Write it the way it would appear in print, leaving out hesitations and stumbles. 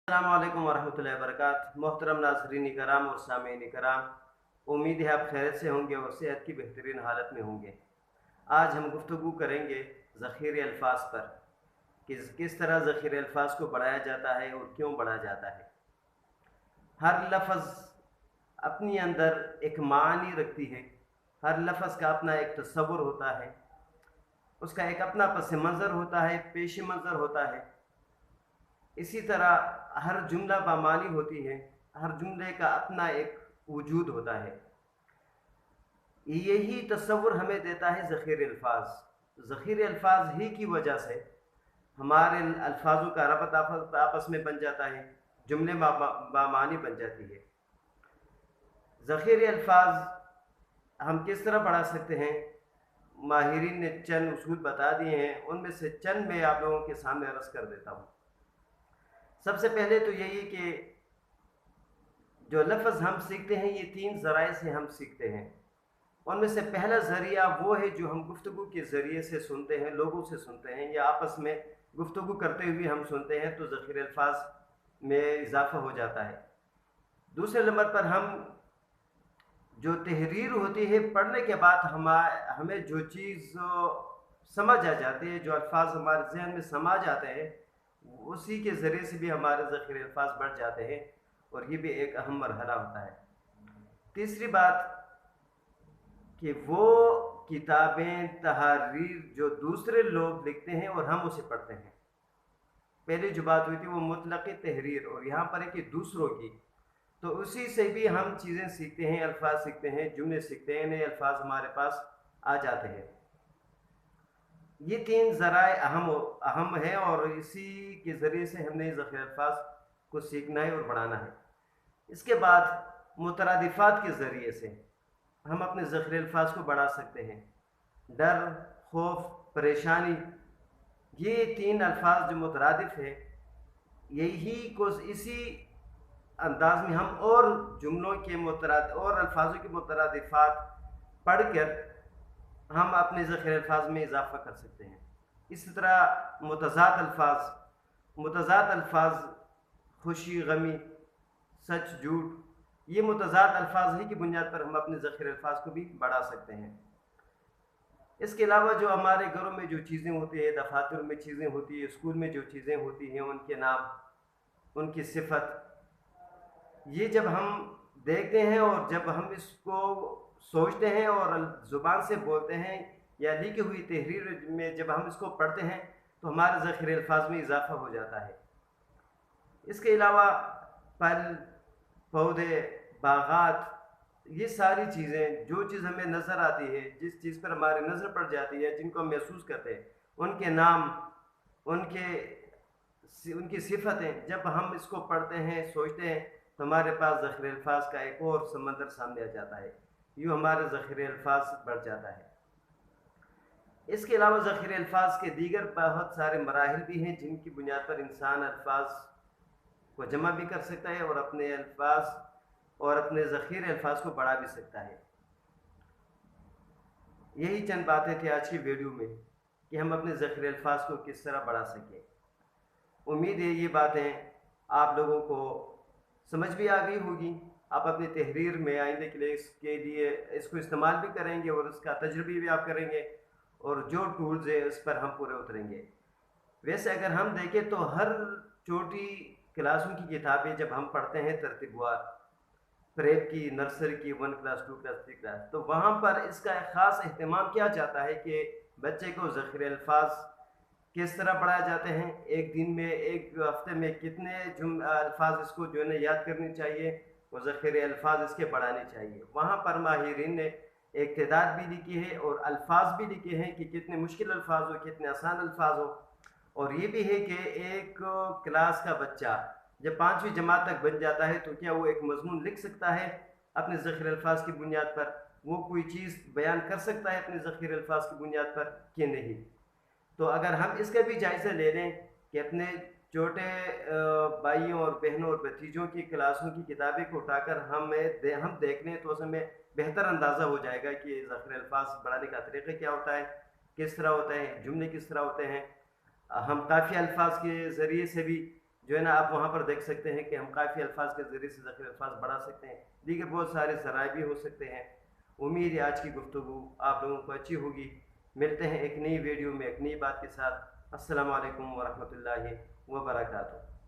अस्सलामुअलैकुम वरहमतुल्लाहि वबरकातुहू। मोहतरम नाज़रीन कराम और सामीन कराम, उम्मीद है आप खैरियत से होंगे और सेहत की बेहतरीन हालत में होंगे। आज हम गुफ्तगू करेंगे ज़ख़ीरे अल्फाज पर कि किस तरह ज़ख़ीरे अल्फाज को बढ़ाया जाता है और क्यों बढ़ाया जाता है। हर लफ्ज़ अपनी अंदर एक मानी रखती है, हर लफ्ज़ का अपना एक तसव्वुर होता है, उसका एक अपना पस मंज़र होता है, पेश मंज़र होता है। इसी तरह हर जुमला बामानी होती है, हर जुमले का अपना एक वजूद होता है। यही तसव्वुर हमें देता है ज़ख़ीरे अल्फाज। ज़ख़ीरे अल्फाज ही की वजह से हमारे अल्फाजों का रबत आपस में बन जाता है, जुमले बामानी बन जाती है। ज़ख़ीरे अल्फाज हम किस तरह बढ़ा सकते हैं, माहिरीन ने चंद उसूल बता दिए हैं, उनमें से चंद मैं आप लोगों के सामने अर्ज़ कर देता हूँ। सबसे पहले तो यही कि जो लफ्ज़ हम सीखते हैं ये तीन ज़राए से हम सीखते हैं। उनमें से पहला ज़रिया वो है जो हम गुफ्तगू के ज़रिए से सुनते हैं, लोगों से सुनते हैं या आपस में गुफ्तगू करते हुए हम सुनते हैं, तो ज़ख़ीरे अल्फाज में इजाफ़ा हो जाता है। दूसरे नंबर पर हम जो तहरीर होती है, पढ़ने के बाद हमें जो चीज़ समझ आ जाती है, जो अल्फाज हमारे जहन में समा जाते हैं, उसी के ज़रिए से भी हमारे ज़ख़ीरे अल्फाज बढ़ जाते हैं और ये भी एक अहम मरहला होता है। तीसरी बात कि वो किताबें तहरीर जो दूसरे लोग लिखते हैं और हम उसे पढ़ते हैं। पहले जो बात हुई थी वो मुतलक़ तहरीर, और यहाँ पर है कि दूसरों की, तो उसी से भी हम चीज़ें सीखते हैं, अल्फाज सीखते हैं, जुमले सीखते हैं, नए अल्फाज हमारे पास आ जाते हैं। ये तीन ज़राए अहम है और इसी के ज़रिए से हमने ज़ख़ीरे अल्फाज को सीखना है और बढ़ाना है। इसके बाद मुतरादिफ़ात के ज़रिए से हम अपने ज़ख़ीरे अल्फाज को बढ़ा सकते हैं। डर, खौफ, परेशानी, ये तीन अल्फाज जो मुतरादिफ़ है, यही को इसी अंदाज में हम और जुमलों के और अल्फाजों की मुतरादिफ़ात पढ़ कर हम अपने ज़ख़ीरे अल्फाज में इजाफ़ा कर सकते हैं। इसी तरह मुतज़ाद अल्फाज खुशी, गमी, सच, झूठ, ये मुतज़ाद अल्फाज ही की बुनियाद पर हम अपने ज़ख़ीरे अल्फाज को भी बढ़ा सकते हैं। इसके अलावा जो हमारे घरों में जो चीज़ें होती हैं, दफातर में चीज़ें होती हैं, स्कूल में जो चीज़ें होती हैं, उनके नाम, उनकी सिफत, ये जब हम देखते हैं और जब हम इसको सोचते हैं और ज़ुबान से बोलते हैं या लिखी हुई तहरीर में जब हम इसको पढ़ते हैं, तो हमारे ज़ख़ीरे अल्फाज में इजाफ़ा हो जाता है। इसके अलावा फल, पौधे, बागात, ये सारी चीज़ें, जो चीज़ हमें नज़र आती है, जिस चीज़ पर हमारी नज़र पड़ जाती है, जिनको हम महसूस करते हैं, उनके नाम, उनकी सिफतें, जब हम इसको पढ़ते हैं, सोचते हैं, तो हमारे पास ज़ख़ीरे अल्फाज का एक और समंदर सामने आ जाता है। यूँ हमारे ज़ख़ीरे अल्फाज बढ़ जाता है। इसके अलावा ज़ख़ीरे अल्फाज के दीगर बहुत सारे मराहिल भी हैं जिनकी बुनियाद पर इंसान अल्फाज को जमा भी कर सकता है और अपने अल्फाज और अपने ज़ख़ीरे अल्फाज को बढ़ा भी सकता है। यही चंद बातें थी आज की वीडियो में कि हम अपने ज़ख़ीरे अल्फाज को किस तरह बढ़ा सकें। उम्मीद है ये बातें आप लोगों को समझ भी आ गई होगी। आप अपनी तहरीर में आइंदे के लिए इसको इस्तेमाल भी करेंगे और उसका तजर्बा भी आप करेंगे और जो टूल्स है उस पर हम पूरे उतरेंगे। वैसे अगर हम देखें तो हर छोटी क्लासों की किताबें जब हम पढ़ते हैं तरतीबवार, प्रेप की, नर्सरी की, 1 क्लास, 2 क्लास, 3 क्लास, तो वहाँ पर इसका एक ख़ास अहतमाम किया जाता है कि बच्चे को ज़ख़ीरे अल्फाज किस तरह पढ़ाए जाते हैं, एक दिन में, एक हफ्ते में कितने अल्फाज इसको जो है ना याद करनी चाहिए और ज़ख़ीरे अल्फाज इसके बढ़ाने चाहिए। वहाँ पर माहिरीन ने एक तादाद भी लिखी है और अल्फाज भी लिखे हैं कि कितने मुश्किल अल्फाज हो, कितने आसान अल्फाज हो। और ये भी है कि एक क्लास का बच्चा जब 5वीं जमात तक बन जाता है तो क्या वो एक मजमून लिख सकता है अपने ज़ख़ीरे अल्फाज की बुनियाद पर, वो कोई चीज़ बयान कर सकता है अपने ज़ख़ीरे अल्फाज की बुनियाद पर कि नहीं। तो अगर हम इसका भी जायज़ा ले लें कि अपने छोटे भाइयों और बहनों और भतीजों की क्लासों की किताबें को उठाकर हम देख लें, तो उसमें बेहतर अंदाज़ा हो जाएगा कि ज़ख़ीरे अल्फाज बढ़ाने का तरीक़ा क्या होता है, किस तरह होता है, जुमले किस तरह होते हैं। हम काफ़ी अल्फाज के ज़रिए से भी جو ہے نا آپ وہاں پر دیکھ سکتے ہیں کہ ہم قافی الفاظ کے ذریعے سے ذخیر الفاظ بڑھا سکتے ہیں، دیگر بہت سارے ذرائع بھی ہو سکتے ہیں۔ امید ہے آج کی گفتگو آپ لوگوں کو اچھی ہوگی۔ ملتے ہیں ایک نئی ویڈیو میں ایک نئی بات کے ساتھ۔ السلام علیکم ورحمۃ اللہ وبرکاتہ۔